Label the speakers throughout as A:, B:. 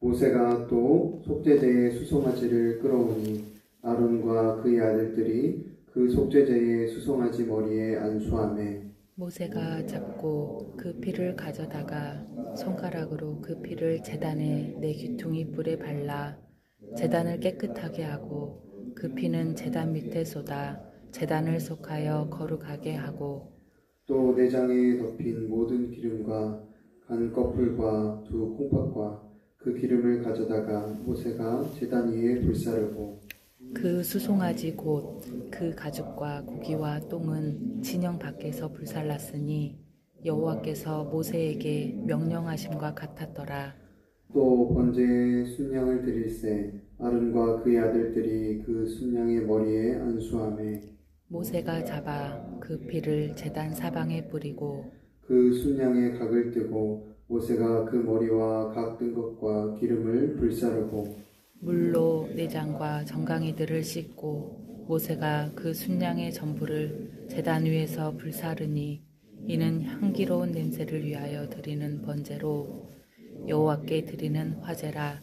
A: 모세가 또 속죄제의 수송아지를 끌어오니 아론과 그의 아들들이 그 속죄제의 수송아지 머리에 안수하매
B: 모세가 잡고 그 피를 가져다가 손가락으로 그 피를 제단의 네 귀퉁이 뿔에 발라 제단을 깨끗하게 하고 그 피는 제단 밑에 쏟아 제단을 속하여 거룩하게 하고
A: 또 내장에 덮인 모든 기름과 간 거풀과 두 콩팥과 그 기름을 가져다가 모세가 제단 위에 불사르고
B: 그 수송아지 곧 그 가죽과 고기와 똥은 진영 밖에서 불살랐으니 여호와께서 모세에게 명령하심과 같았더라.
A: 또 번제에 순양을 드릴새 아론과 그의 아들들이 그 순양의 머리에 안수하매
B: 모세가 잡아 그 피를 제단 사방에 뿌리고
A: 그 순양의 각을 뜨고 모세가 그 머리와 각 뜬 것과 기름을 불사르고
B: 물로 내장과 정강이들을 씻고 모세가 그 순양의 전부를 제단 위에서 불사르니 이는 향기로운 냄새를 위하여 드리는 번제로 여호와께 드리는 화제라.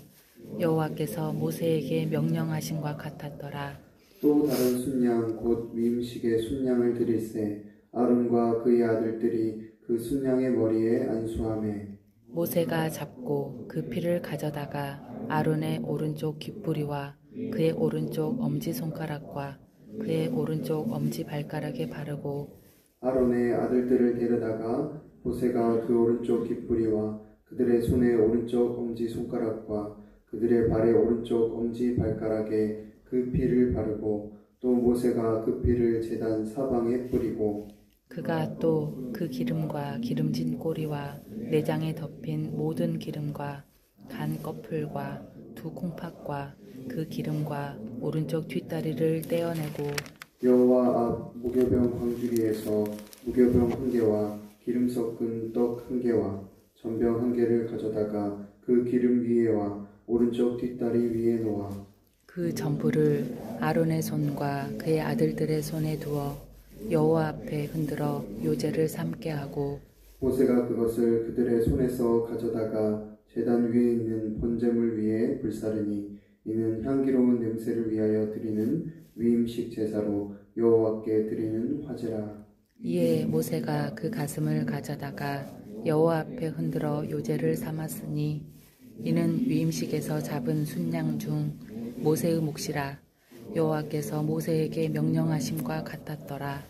B: 여호와께서 모세에게 명령하신과 같았더라.
A: 또 다른 순양 곧 위임식의 순양을 드릴새 아론과 그의 아들들이 그 순양의 머리에 안수하매
B: 모세가 잡고 그 피를 가져다가 아론의 오른쪽 귓부리와 그의 오른쪽 엄지손가락과 그의 오른쪽 엄지발가락에 바르고
A: 아론의 아들들을 데려다가 모세가 그 오른쪽 귓부리와 그들의 손의 오른쪽 엄지손가락과 그들의 발의 오른쪽 엄지발가락에 그 피를 바르고 또 모세가 그 피를 제단 사방에 뿌리고
B: 그가 또 그 기름과 기름진 꼬리와 내장에 덮인 모든 기름과 간 거풀과 두 콩팥과 그 기름과 오른쪽 뒷다리를 떼어내고
A: 여호와 앞 무교병 광주리에서 무교병 한 개와 기름 섞은 떡 한 개와 전병 한 개를 가져다가 그 기름 위에와 오른쪽 뒷다리 위에 놓아
B: 그 전부를 아론의 손과 그의 아들들의 손에 두어 여호와 앞에 흔들어 요제를 삼게 하고
A: 모세가 그것을 그들의 손에서 가져다가 제단 위에 있는 번제물 위에 불사르니 이는 향기로운 냄새를 위하여 드리는 위임식 제사로 여호와께 드리는 화제라.
B: 이에 모세가 그 가슴을 가져다가 여호와 앞에 흔들어 요제를 삼았으니 이는 위임식에서 잡은 순양 중 모세의 몫이라. 여호와께서 모세에게 명령하심과 같았더라.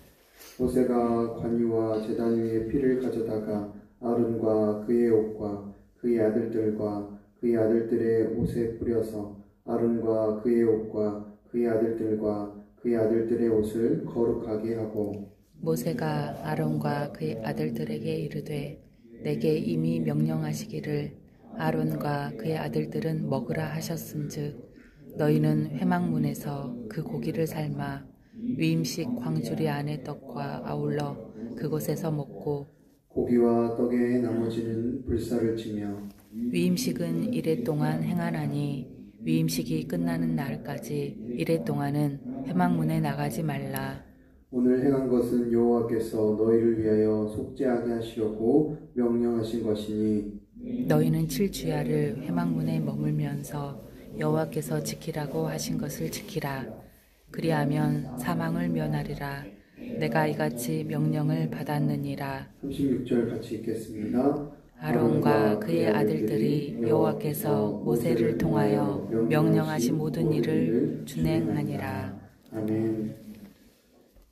A: 모세가 관유와 제단 위에 피를 가져다가 아론과 그의 옷과 그의 아들들과 그의 아들들의 옷에 뿌려서 아론과 그의 옷과 그의 아들들과 그의 아들들의 옷을 거룩하게 하고
B: 모세가 아론과 그의 아들들에게 이르되 내게 이미 명령하시기를 아론과 그의 아들들은 먹으라 하셨은즉 너희는 회막문에서 그 고기를 삶아 위임식 광주리 안의 떡과 아울러 그곳에서 먹고
A: 고기와 떡의 나머지는 불사를 치며
B: 위임식은 이레 동안 행하나니 위임식이 끝나는 날까지 이레 동안은 회막문에 나가지 말라.
A: 오늘 행한 것은 여호와께서 너희를 위하여 속죄하게 하시려고 명령하신 것이니
B: 너희는 7주야를 회막문에 머물면서 여호와께서 지키라고 하신 것을 지키라. 그리하면 사망을 면하리라. 내가 이같이 명령을 받았느니라.
A: 36절 같이 읽겠습니다.
B: 아론과 그의 아들들이 여호와께서 모세를 통하여 명령하신 모든 일을 준행하니라.
A: 아멘.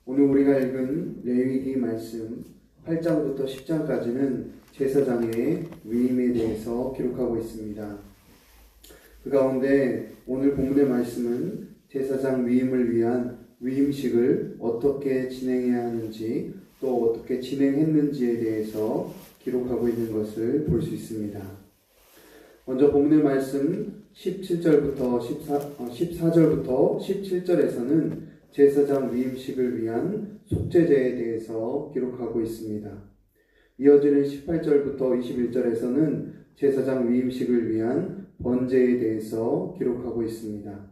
A: 오늘 우리가 읽은 레위기 말씀 8장부터 10장까지는 제사장의 위임에 대해서 기록하고 있습니다. 그 가운데 오늘 본문의 말씀은 제사장 위임을 위한 위임식을 어떻게 진행해야 하는지 또 어떻게 진행했는지에 대해서 기록하고 있는 것을 볼 수 있습니다. 먼저 본문의 말씀 14절부터 17절에서는 제사장 위임식을 위한 속죄제에 대해서 기록하고 있습니다. 이어지는 18절부터 21절에서는 제사장 위임식을 위한 번제에 대해서 기록하고 있습니다.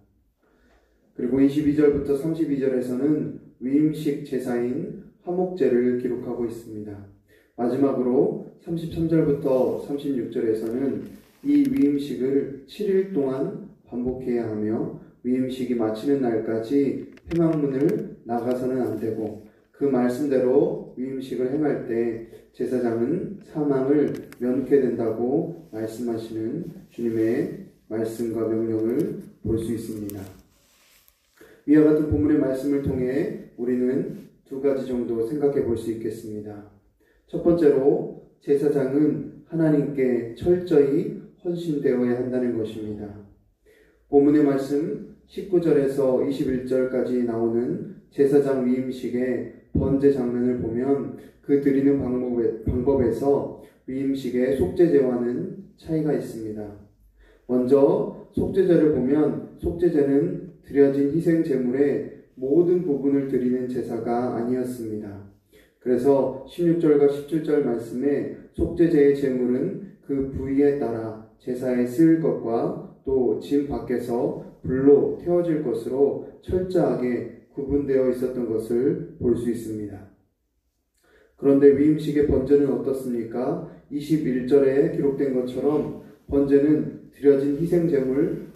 A: 그리고 22절부터 32절에서는 위임식 제사인 화목제를 기록하고 있습니다. 마지막으로 33절부터 36절에서는 이 위임식을 7일 동안 반복해야 하며 위임식이 마치는 날까지 회막문을 나가서는 안 되고 그 말씀대로 위임식을 행할 때 제사장은 사망을 면케 된다고 말씀하시는 주님의 말씀과 명령을 볼 수 있습니다. 이와 같은 본문의 말씀을 통해 우리는 두 가지 정도 생각해 볼 수 있겠습니다. 첫 번째로 제사장은 하나님께 철저히 헌신되어야 한다는 것입니다. 본문의 말씀 19절에서 21절까지 나오는 제사장 위임식의 번제 장면을 보면 그 드리는 방법에서 위임식의 속죄제와는 차이가 있습니다. 먼저 속죄제를 보면 속죄제는 드려진 희생 제물의 모든 부분을 드리는 제사가 아니었습니다. 그래서 16절과 17절 말씀에 속죄제의 제물은 그 부위에 따라 제사에 쓰일 것과 또 진 밖에서 불로 태워질 것으로 철저하게 구분되어 있었던 것을 볼 수 있습니다. 그런데 위임식의 번제는 어떻습니까? 21절에 기록된 것처럼 번제는 드려진 희생제물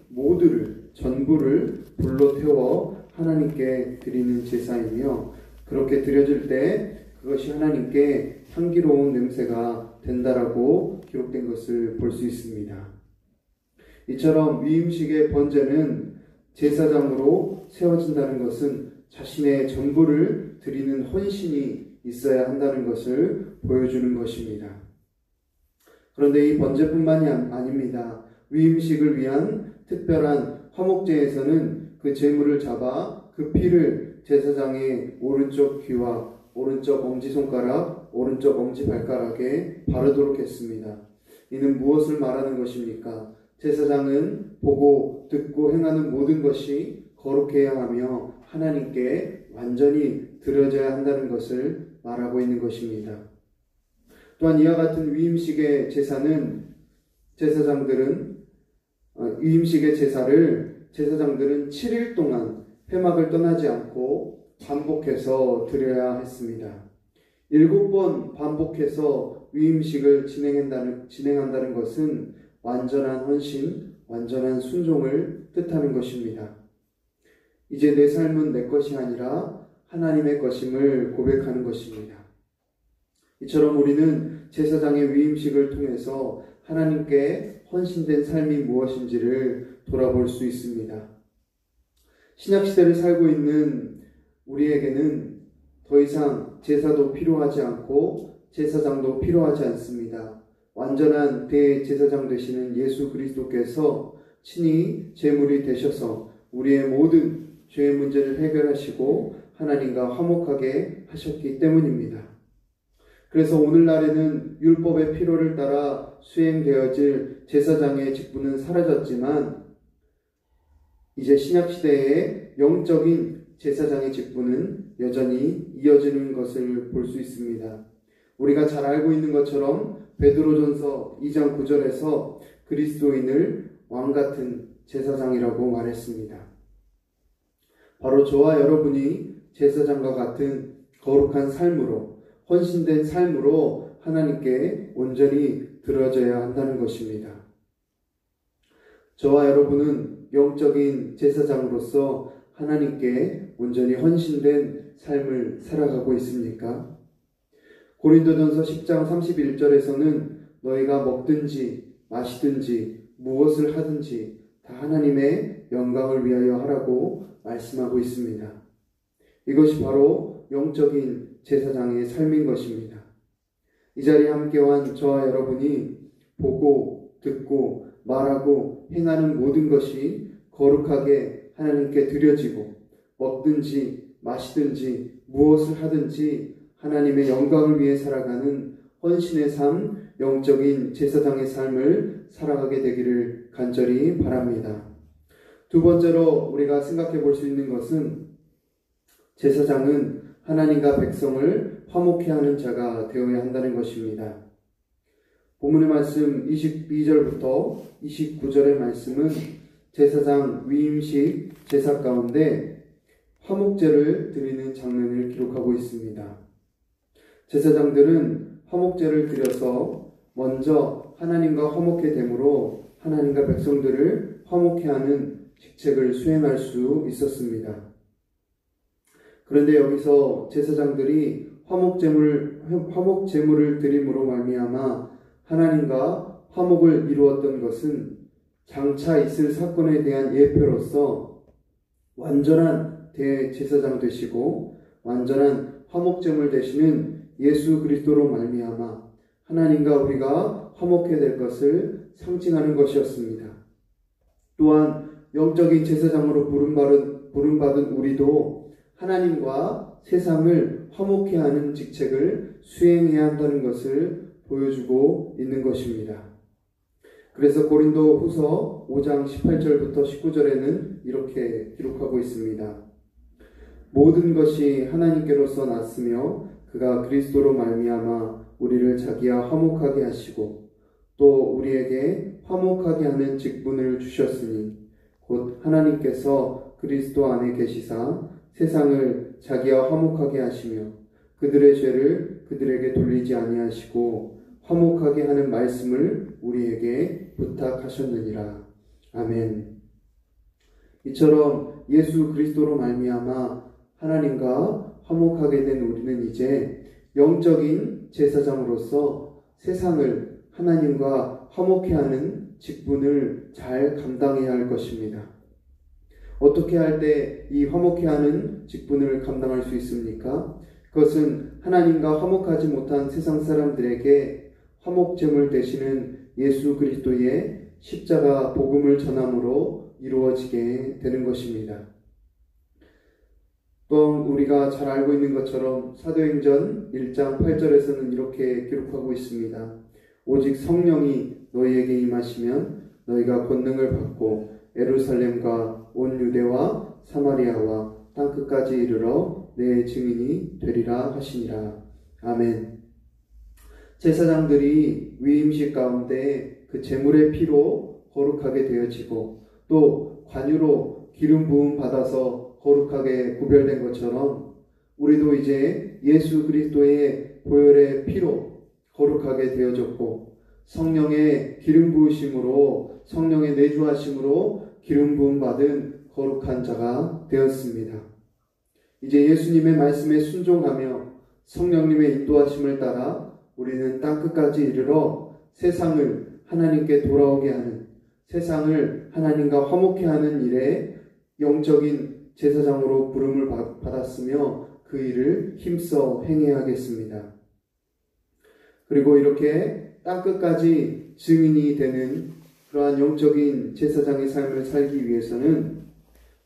A: 전부를 불로 태워 하나님께 드리는 제사이며 그렇게 드려질 때 그것이 하나님께 향기로운 냄새가 된다라고 기록된 것을 볼 수 있습니다. 이처럼 위임식의 번제는 제사장으로 세워진다는 것은 자신의 전부를 드리는 헌신이 있어야 한다는 것을 보여주는 것입니다. 그런데 이 번제뿐만이 아닙니다. 위임식을 위한 특별한 화목제에서는 그 제물을 잡아 그 피를 제사장의 오른쪽 귀와 오른쪽 엄지손가락, 오른쪽 엄지발가락에 바르도록 했습니다. 이는 무엇을 말하는 것입니까? 제사장은 보고 듣고 행하는 모든 것이 거룩해야 하며 하나님께 완전히 드려져야 한다는 것을 말하고 있는 것입니다. 또한 이와 같은 위임식의 제사를 제사장들은 7일 동안 회막을 떠나지 않고 반복해서 드려야 했습니다. 7번 반복해서 위임식을 진행한다는 것은 완전한 헌신, 완전한 순종을 뜻하는 것입니다. 이제 내 삶은 내 것이 아니라 하나님의 것임을 고백하는 것입니다. 이처럼 우리는 제사장의 위임식을 통해서 하나님께 헌신된 삶이 무엇인지를 돌아볼 수 있습니다. 신약시대를 살고 있는 우리에게는 더 이상 제사도 필요하지 않고 제사장도 필요하지 않습니다. 완전한 대제사장 되시는 예수 그리스도께서 친히 제물이 되셔서 우리의 모든 죄의 문제를 해결하시고 하나님과 화목하게 하셨기 때문입니다. 그래서 오늘날에는 율법의 필요를 따라 수행되어질 제사장의 직분은 사라졌지만 이제 신약시대의 영적인 제사장의 직분은 여전히 이어지는 것을 볼 수 있습니다. 우리가 잘 알고 있는 것처럼 베드로전서 2장 9절에서 그리스도인을 왕같은 제사장이라고 말했습니다. 바로 저와 여러분이 제사장과 같은 거룩한 삶으로 헌신된 삶으로 하나님께 온전히 드려져야 한다는 것입니다. 저와 여러분은 영적인 제사장으로서 하나님께 온전히 헌신된 삶을 살아가고 있습니까? 고린도전서 10장 31절에서는 너희가 먹든지 마시든지 무엇을 하든지 다 하나님의 영광을 위하여 하라고 말씀하고 있습니다. 이것이 바로 영적인 제사장의 삶인 것입니다. 이 자리에 함께한 저와 여러분이 보고 듣고 말하고 행하는 모든 것이 거룩하게 하나님께 드려지고 먹든지 마시든지 무엇을 하든지 하나님의 영광을 위해 살아가는 헌신의 삶, 영적인 제사장의 삶을 살아가게 되기를 간절히 바랍니다. 두 번째로 우리가 생각해 볼 수 있는 것은 제사장은 하나님과 백성을 화목케 하는 자가 되어야 한다는 것입니다. 본문의 말씀 22절부터 29절의 말씀은 제사장 위임식 제사 가운데 화목제를 드리는 장면을 기록하고 있습니다. 제사장들은 화목제를 드려서 먼저 하나님과 화목해 되므로 하나님과 백성들을 화목해 하는 직책을 수행할 수 있었습니다. 그런데 여기서 제사장들이 화목제물을 드림으로 말미암아 하나님과 화목을 이루었던 것은 장차 있을 사건에 대한 예표로서 완전한 대제사장 되시고 완전한 화목제물 되시는 예수 그리스도로 말미암아 하나님과 우리가 화목해 될 것을 상징하는 것이었습니다. 또한 영적인 제사장으로 부름받은 우리도 하나님과 세상을 화목해 하는 직책을 수행해야 한다는 것을 보여주고 있는 것입니다. 그래서 고린도 후서 5장 18절부터 19절에는 이렇게 기록하고 있습니다. 모든 것이 하나님께로서 났으며 그가 그리스도로 말미암아 우리를 자기와 화목하게 하시고 또 우리에게 화목하게 하는 직분을 주셨으니 곧 하나님께서 그리스도 안에 계시사 세상을 자기와 화목하게 하시며 그들의 죄를 그들에게 돌리지 아니하시고 화목하게 하는 말씀을 우리에게 부탁하셨느니라. 아멘. 이처럼 예수 그리스도로 말미암아 하나님과 화목하게 된 우리는 이제 영적인 제사장으로서 세상을 하나님과 화목해 하는 직분을 잘 감당해야 할 것입니다. 어떻게 할 때 이 화목해 하는 직분을 감당할 수 있습니까? 그것은 하나님과 화목하지 못한 세상 사람들에게 화목제물 되시는 예수 그리스도의 십자가 복음을 전함으로 이루어지게 되는 것입니다. 또 우리가 잘 알고 있는 것처럼 사도행전 1장 8절에서는 이렇게 기록하고 있습니다. 오직 성령이 너희에게 임하시면 너희가 권능을 받고 예루살렘과 온 유대와 사마리아와 땅끝까지 이르러 내 증인이 되리라 하시니라. 아멘. 제사장들이 위임식 가운데 그 제물의 피로 거룩하게 되어지고 또 관유로 기름 부음 받아서 거룩하게 구별된 것처럼 우리도 이제 예수 그리스도의 보혈의 피로 거룩하게 되어졌고 성령의 기름 부으심으로 성령의 내주하심으로 기름 부음 받은 거룩한 자가 되었습니다. 이제 예수님의 말씀에 순종하며 성령님의 인도하심을 따라 우리는 땅끝까지 이르러 세상을 하나님께 돌아오게 하는, 세상을 하나님과 화목해 하는 일에 영적인 제사장으로 부름을 받았으며 그 일을 힘써 행해야 하겠습니다. 그리고 이렇게 땅끝까지 증인이 되는 그러한 영적인 제사장의 삶을 살기 위해서는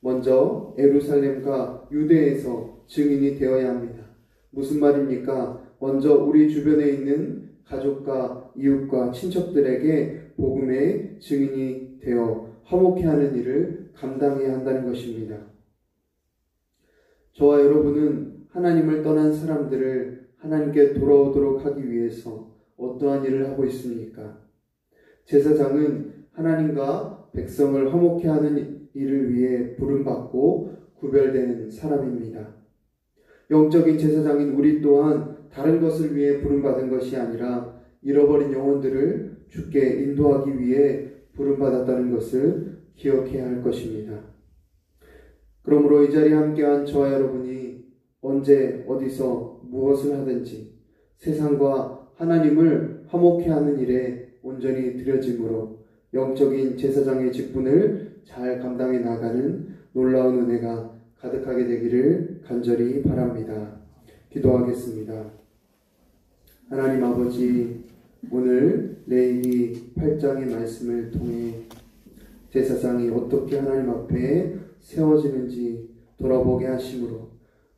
A: 먼저 예루살렘과 유대에서 증인이 되어야 합니다. 무슨 말입니까? 먼저 우리 주변에 있는 가족과 이웃과 친척들에게 복음의 증인이 되어 화목해 하는 일을 감당해야 한다는 것입니다. 저와 여러분은 하나님을 떠난 사람들을 하나님께 돌아오도록 하기 위해서 어떠한 일을 하고 있습니까? 제사장은 하나님과 백성을 화목해 하는 일을 위해 부름받고 구별되는 사람입니다. 영적인 제사장인 우리 또한 다른 것을 위해 부름받은 것이 아니라 잃어버린 영혼들을 주께 인도하기 위해 부름받았다는 것을 기억해야 할 것입니다. 그러므로 이 자리에 함께한 저와 여러분이 언제 어디서 무엇을 하든지 세상과 하나님을 화목해 하는 일에 온전히 들여짐으로 영적인 제사장의 직분을 잘 감당해 나가는 놀라운 은혜가 가득하게 되기를 간절히 바랍니다. 기도하겠습니다. 하나님 아버지, 오늘 레위기 8장의 말씀을 통해 제사장이 어떻게 하나님 앞에 세워지는지 돌아보게 하심으로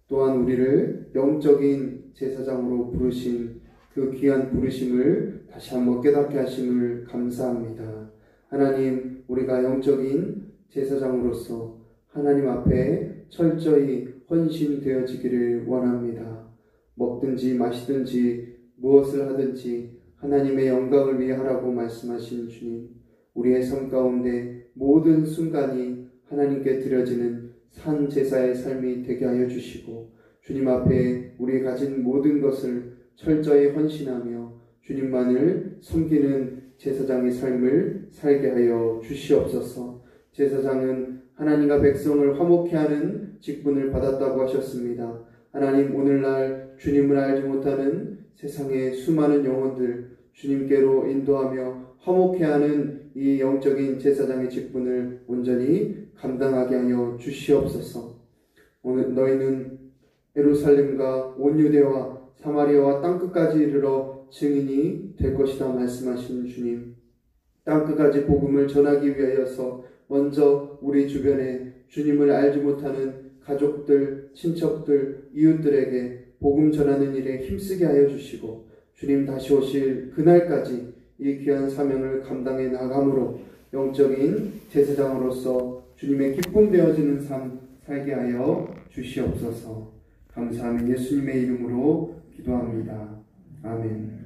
A: 또한 우리를 영적인 제사장으로 부르신 그 귀한 부르심을 다시 한번 깨닫게 하심을 감사합니다. 하나님, 우리가 영적인 제사장으로서 하나님 앞에 철저히 헌신되어지기를 원합니다. 먹든지 마시든지 무엇을 하든지 하나님의 영광을 위해 하라고 말씀하신 주님, 우리의 삶 가운데 모든 순간이 하나님께 드려지는 산 제사의 삶이 되게 하여 주시고 주님 앞에 우리 가진 모든 것을 철저히 헌신하며 주님만을 섬기는 제사장의 삶을 살게 하여 주시옵소서. 제사장은 하나님과 백성을 화목케 하는 직분을 받았다고 하셨습니다. 하나님, 오늘날 주님을 알지 못하는 세상의 수많은 영혼들 주님께로 인도하며 화목케 하는 이 영적인 제사장의 직분을 온전히 감당하게 하여 주시옵소서. 오늘 너희는 예루살렘과 온 유대와 사마리아와 땅끝까지 이르러 증인이 될 것이다 말씀하신 주님, 땅끝까지 복음을 전하기 위하여서 먼저 우리 주변에 주님을 알지 못하는 가족들, 친척들, 이웃들에게 복음 전하는 일에 힘쓰게 하여 주시고, 주님 다시 오실 그날까지 이 귀한 사명을 감당해 나감으로 영적인 제사장으로서 주님의 기쁨 되어지는 삶 살게 하여 주시옵소서. 감사하며 예수님의 이름으로 기도합니다. 아멘.